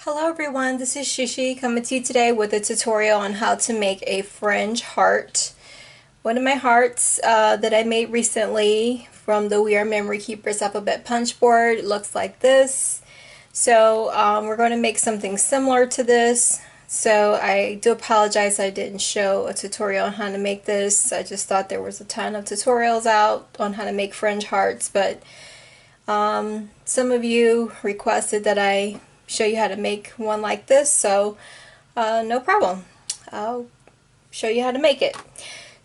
Hello everyone, this is Sheshe coming to you today with a tutorial on how to make a fringe heart. One of my hearts that I made recently from the We Are Memory Keepers alphabet punch board looks like this. So we're going to make something similar to this. So I do apologize I didn't show a tutorial on how to make this. I just thought there was a ton of tutorials out on how to make fringe hearts, but some of you requested that I show you how to make one like this, so no problem. I'll show you how to make it.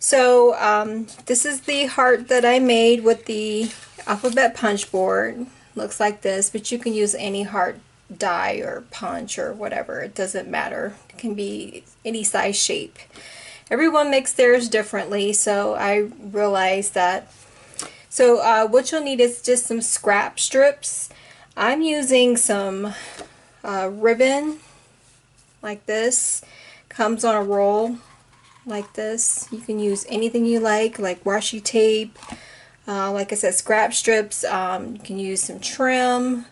So this is the heart that I made with the alphabet punch board. Looks like this, but you can use any heart die or punch or whatever. It doesn't matter. It can be any size shape. Everyone makes theirs differently, so I realized that. So what you'll need is just some scrap strips. I'm using some ribbon like this. Comes on a roll like this. You can use anything you like washi tape, like I said, scrap strips. You can use some trim.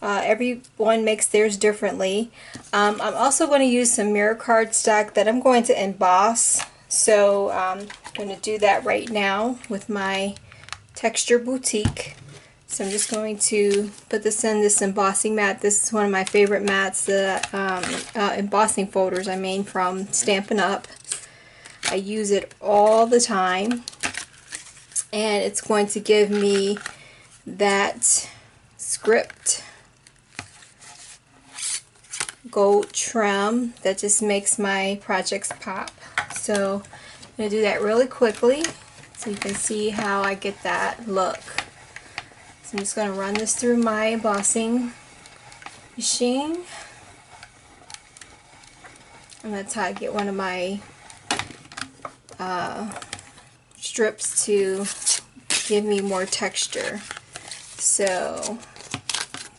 Everyone makes theirs differently. I'm also going to use some mirror cardstock that I'm going to emboss. So I'm going to do that right now with my Texture Boutique. So I'm just going to put this in this embossing mat. This is one of my favorite mats, the embossing folders I made from Stampin' Up. I use it all the time, and it's going to give me that script gold trim that just makes my projects pop. So I'm going to do that really quickly so you can see how I get that look. So I'm just going to run this through my embossing machine, and that's how I get one of my strips to give me more texture. So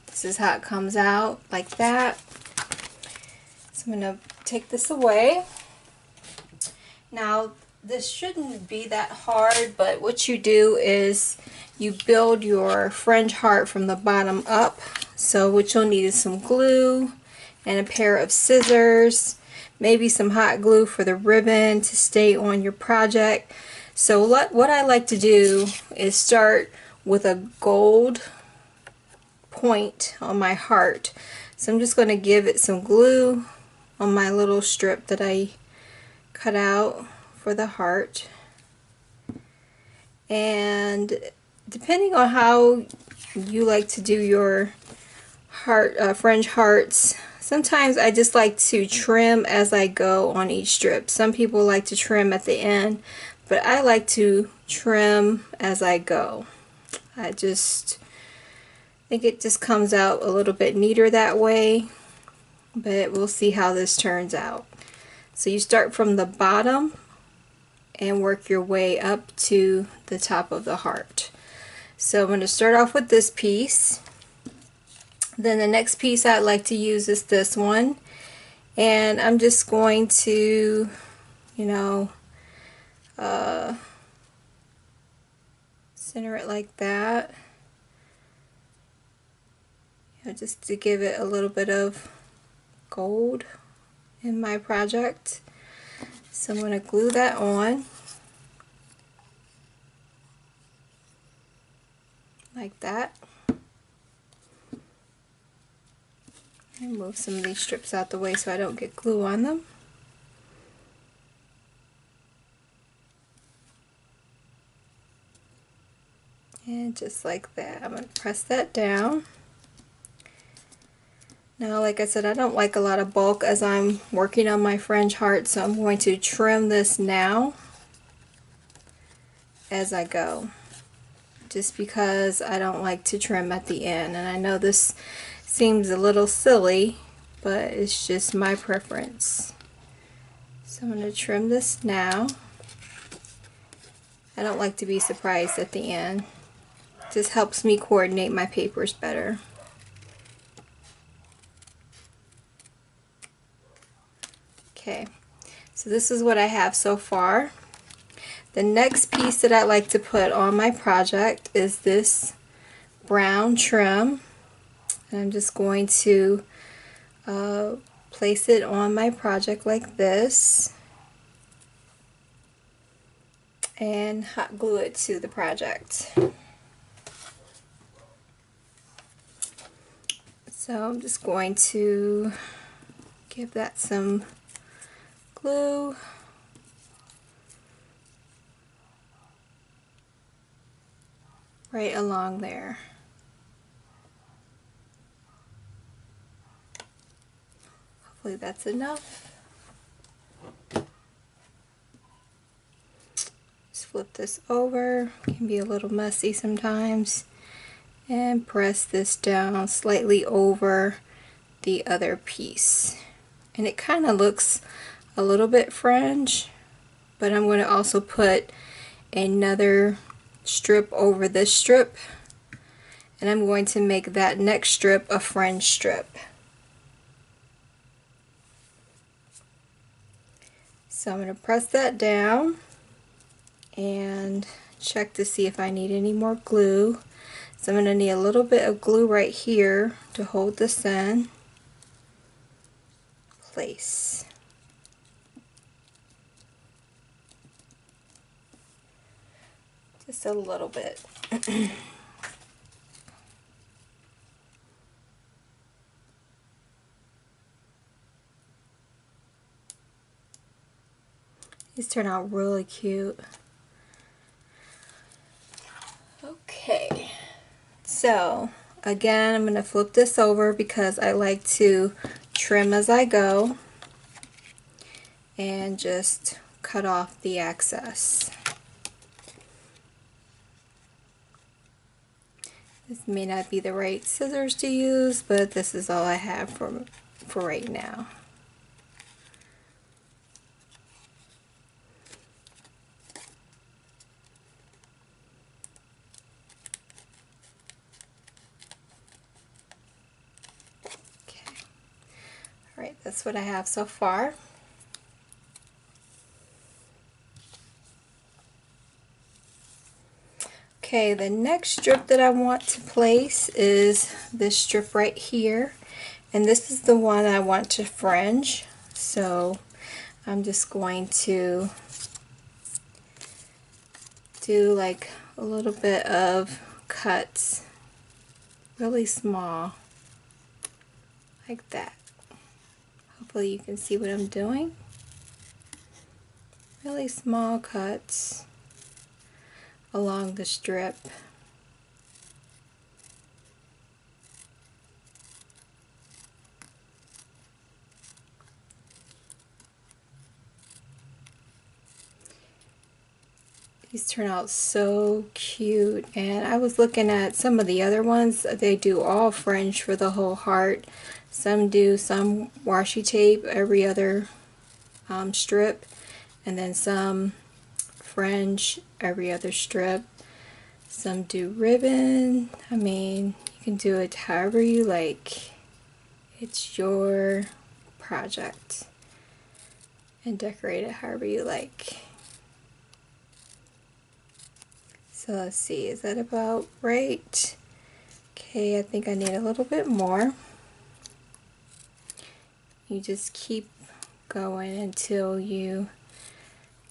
this is how it comes out, like that. So I'm going to take this away. Now this shouldn't be that hard, but what you do is you build your fringe heart from the bottom up. So what you'll need is some glue and a pair of scissors, maybe some hot glue for the ribbon to stay on your project. So what I like to do is start with a gold point on my heart. So I'm just going to give it some glue on my little strip that I cut out for the heart. And depending on how you like to do your heart fringe hearts, sometimes I just like to trim as I go on each strip. Some people like to trim at the end, but I like to trim as I go. I just think it just comes out a little bit neater that way, but we'll see how this turns out. So you start from the bottom and work your way up to the top of the heart. So I'm going to start off with this piece. Then the next piece I'd like to use is this one, and I'm just going to, center it like that, just to give it a little bit of gold in my project. So I'm going to glue that on like that. And move some of these strips out the way so I don't get glue on them. And just like that, I'm going to press that down. Now, like I said, I don't like a lot of bulk as I'm working on my fringe heart, so I'm going to trim this now as I go, just because I don't like to trim at the end. And I know this seems a little silly, but it's just my preference. So I'm going to trim this now. I don't like to be surprised at the end. It just helps me coordinate my papers better. Okay, so this is what I have so far. The next piece that I like to put on my project is this brown trim. And I'm just going to place it on my project like this and hot glue it to the project. So I'm just going to give that some glue. Right along there. Hopefully that's enough. Just flip this over. It can be a little messy sometimes. And press this down slightly over the other piece. And it kind of looks a little bit fringe, but I'm going to also put another strip over this strip, and I'm going to make that next strip a fringe strip. So I'm going to press that down and check to see if I need any more glue. So I'm going to need a little bit of glue right here to hold this in place. Just a little bit. These turn out really cute. Okay, so again I'm going to flip this over because I like to trim as I go and just cut off the excess. This may not be the right scissors to use, but this is all I have for right now. Alright, that's what I have so far. Okay, the next strip that I want to place is this strip right here. And this is the one I want to fringe. So I'm just going to do like a little bit of cuts, really small, like that. Hopefully you can see what I'm doing. Really small cuts along the strip. These turn out so cute, and I was looking at some of the other ones. They do all fringe for the whole heart. Some do some washi tape every other strip, and then some fringe every other strip. Some do ribbon. I mean, you can do it however you like. It's your project, and decorate it however you like. So let's see, is that about right? Okay, I think I need a little bit more. You just keep going until you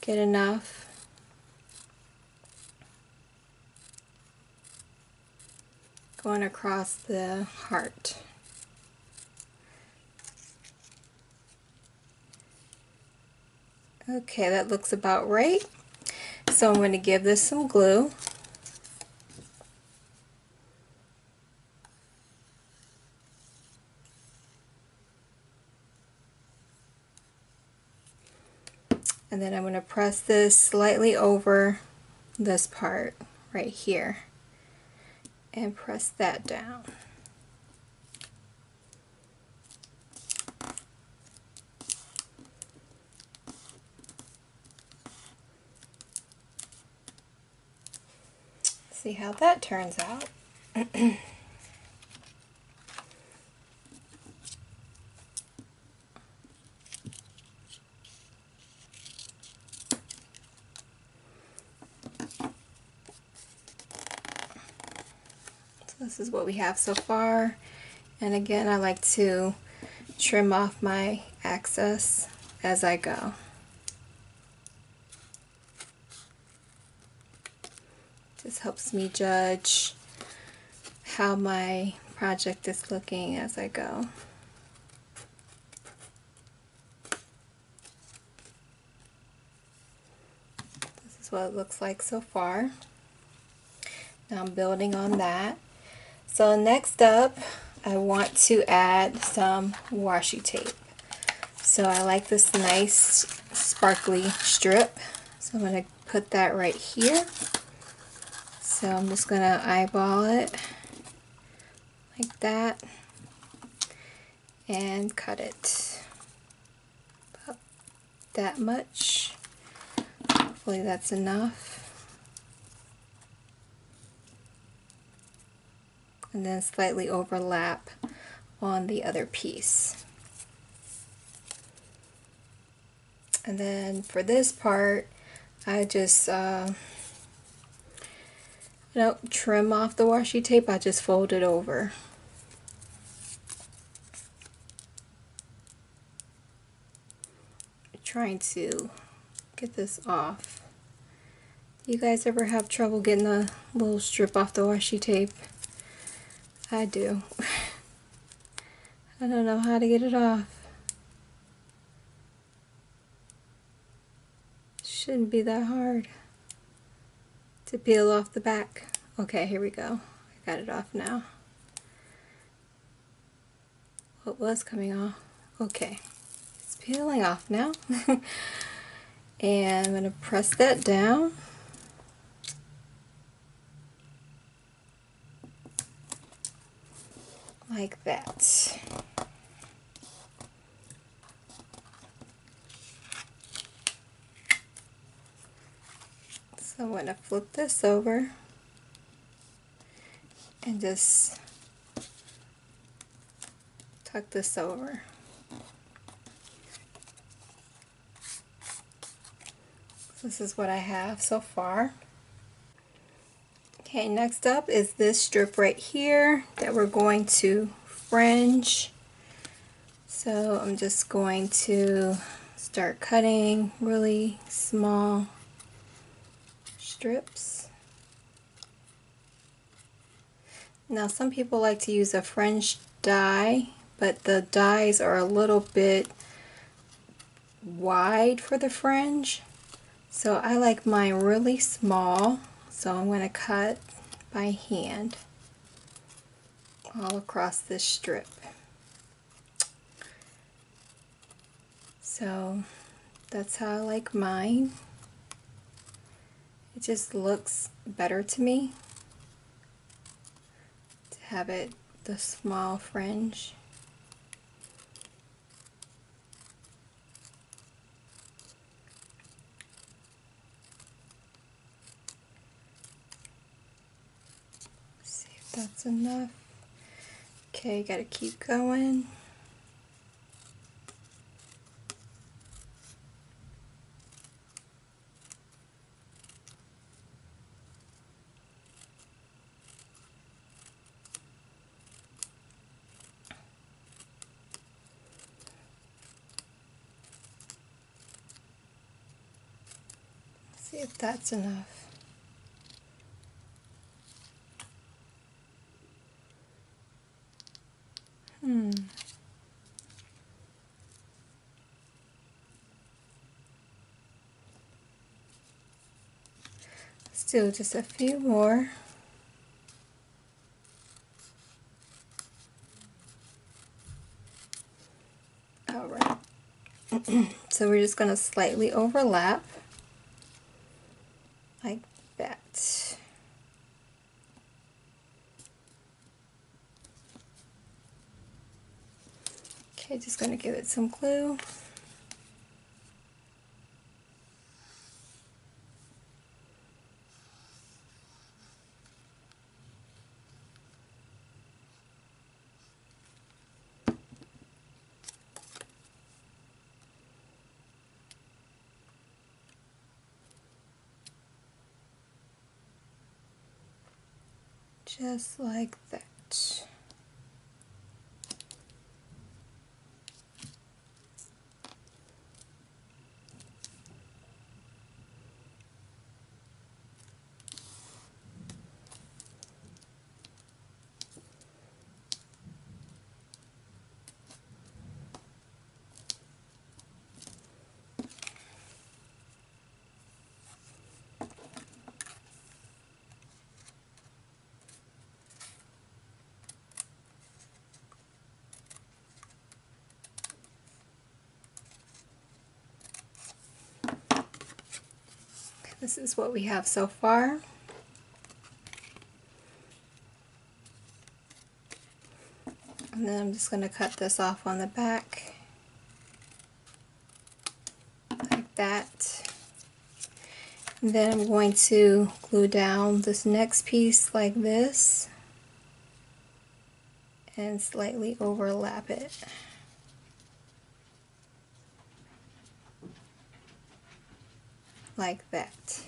get enough. Going across the heart. Okay, that looks about right. So I'm going to give this some glue. And then I'm going to press this slightly over this part right here and press that down. See how that turns out. This is what we have so far, and again I like to trim off my excess as I go. This helps me judge how my project is looking as I go. This is what it looks like so far. Now I'm building on that. So next up, I want to add some washi tape. So I like this nice sparkly strip. So I'm going to put that right here. So I'm just going to eyeball it like that and cut it about that much. Hopefully that's enough. And then slightly overlap on the other piece. And then for this part, I just don't trim off the washi tape, I just fold it over. I'm trying to get this off. You guys ever have trouble getting the little strip off the washi tape? I do. I don't know how to get it off. Shouldn't be that hard to peel off the back. Okay, here we go. I got it off now. What was coming off? Okay, it's peeling off now. And I'm going to press that down. Like that. So I'm going to flip this over and just tuck this over. This is what I have so far. Okay, next up is this strip right here that we're going to fringe. So I'm just going to start cutting really small strips. Now some people like to use a fringe die, but the dies are a little bit wide for the fringe. So I like mine really small, so I'm going to cut by hand all across this strip. So that's how I like mine. It just looks better to me to have it the small fringe. See if that's enough. Okay, gotta keep going. See if that's enough. Still just a few more. Alright. So we're just going to slightly overlap like that. Okay, just going to give it some glue. Just like that. This is what we have so far. And then I'm just going to cut this off on the back like that. And then I'm going to glue down this next piece like this and slightly overlap it. Like that.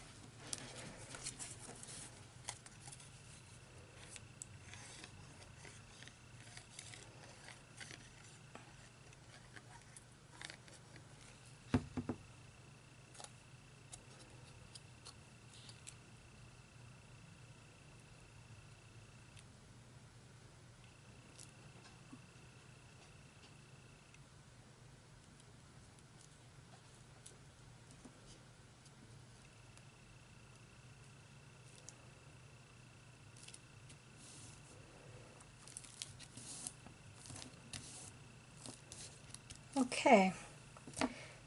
Okay,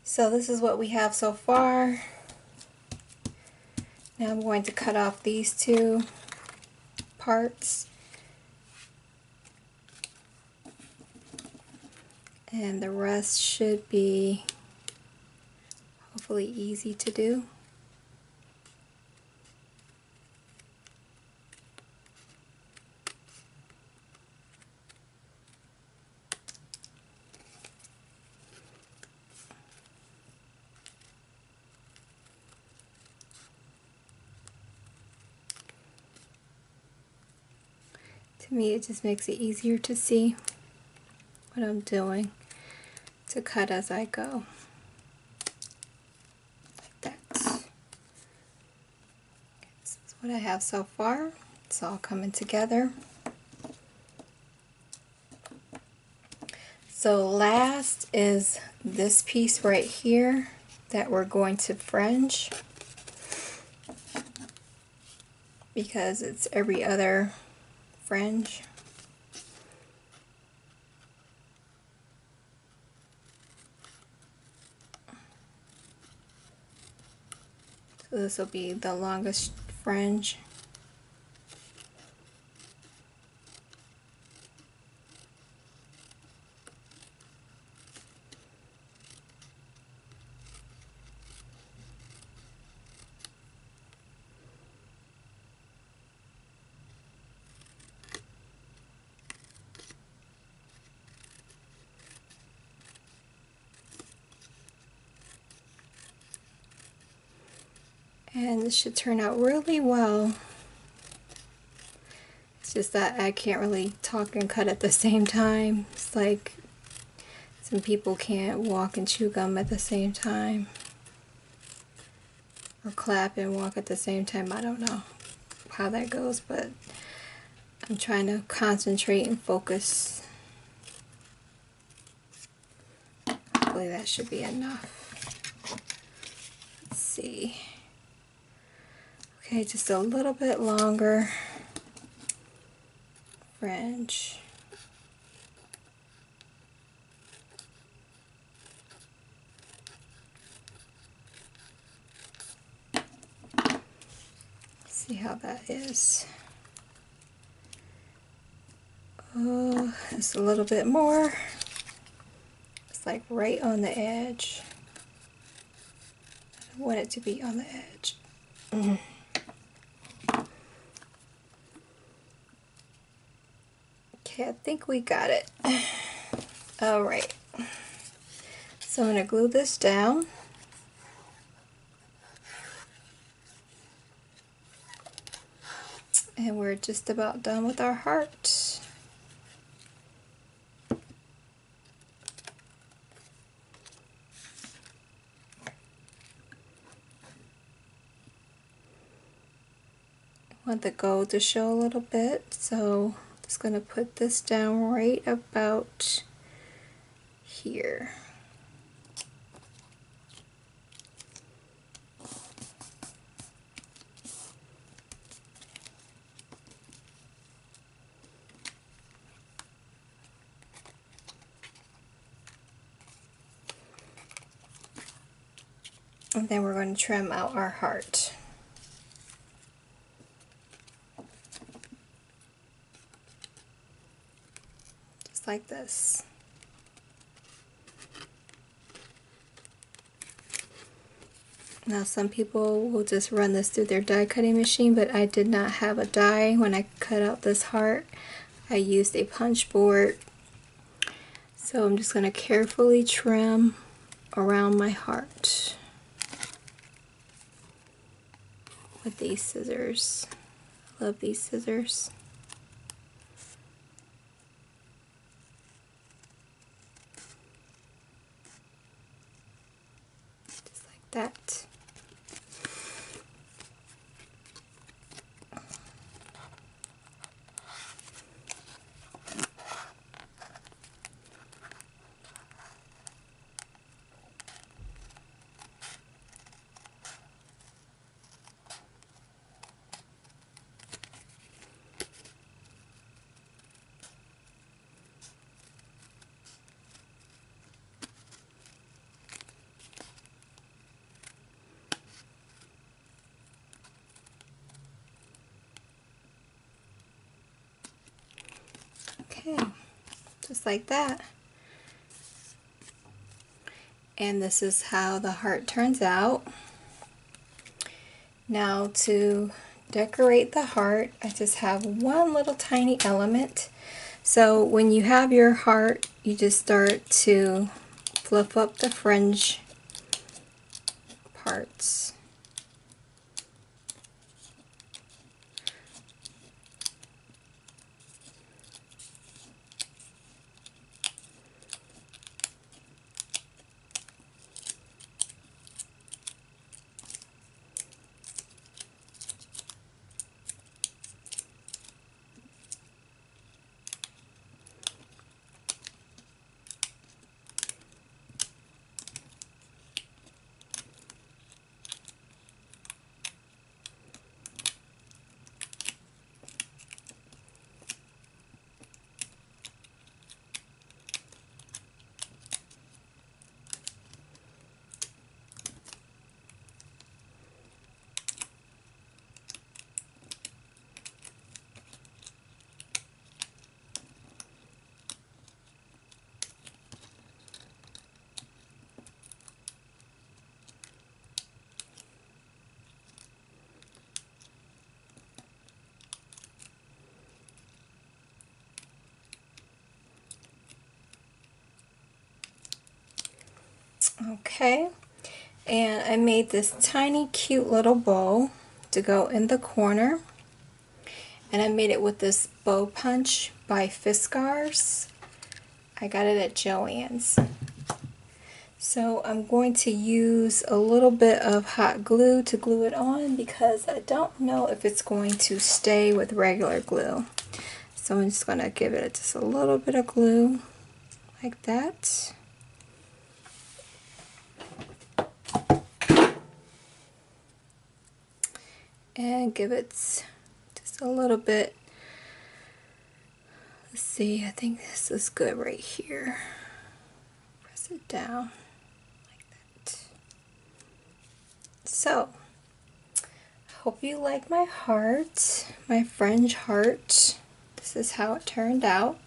so this is what we have so far. Now I'm going to cut off these two parts, and the rest should be hopefully easy to do. To me, it just makes it easier to see what I'm doing, to cut as I go. Like that. This is what I have so far. It's all coming together. So last is this piece right here that we're going to fringe, because it's every other fringe. So this will be the longest fringe. And this should turn out really well. It's just that I can't really talk and cut at the same time. It's like some people can't walk and chew gum at the same time, or clap and walk at the same time. I don't know how that goes, but I'm trying to concentrate and focus. Hopefully that should be enough. Let's see. Okay, just a little bit longer fringe. See how that is. Oh, just a little bit more. It's like right on the edge. I want it to be on the edge. Okay, I think we got it. All right. So I'm going to glue this down. And we're just about done with our heart. I want the gold to show a little bit, so I'm just going to put this down right about here. And then we're going to trim out our heart. like this. Now some people will just run this through their die cutting machine, but I did not have a die when I cut out this heart. I used a punch board. So I'm just going to carefully trim around my heart with these scissors. I love these scissors. Just like that. Okay, just like that. And this is how the heart turns out. Now to decorate the heart, I just have one little tiny element. So when you have your heart, you just start to fluff up the fringe parts. Okay, and I made this tiny cute little bow to go in the corner, and I made it with this bow punch by Fiskars. I got it at Joann's. So I'm going to use a little bit of hot glue to glue it on because I don't know if it's going to stay with regular glue. So I'm just going to give it just a little bit of glue like that. And give it just a little bit. Let's see, I think this is good right here. Press it down like that. So, I hope you like my heart, my fringe heart. This is how it turned out.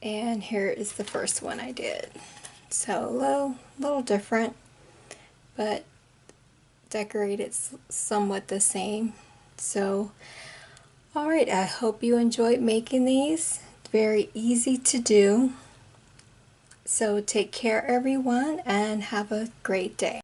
And here is the first one I did. So a little different, but decorated somewhat the same. So alright, I hope you enjoyed making these. Very easy to do. So take care everyone and have a great day.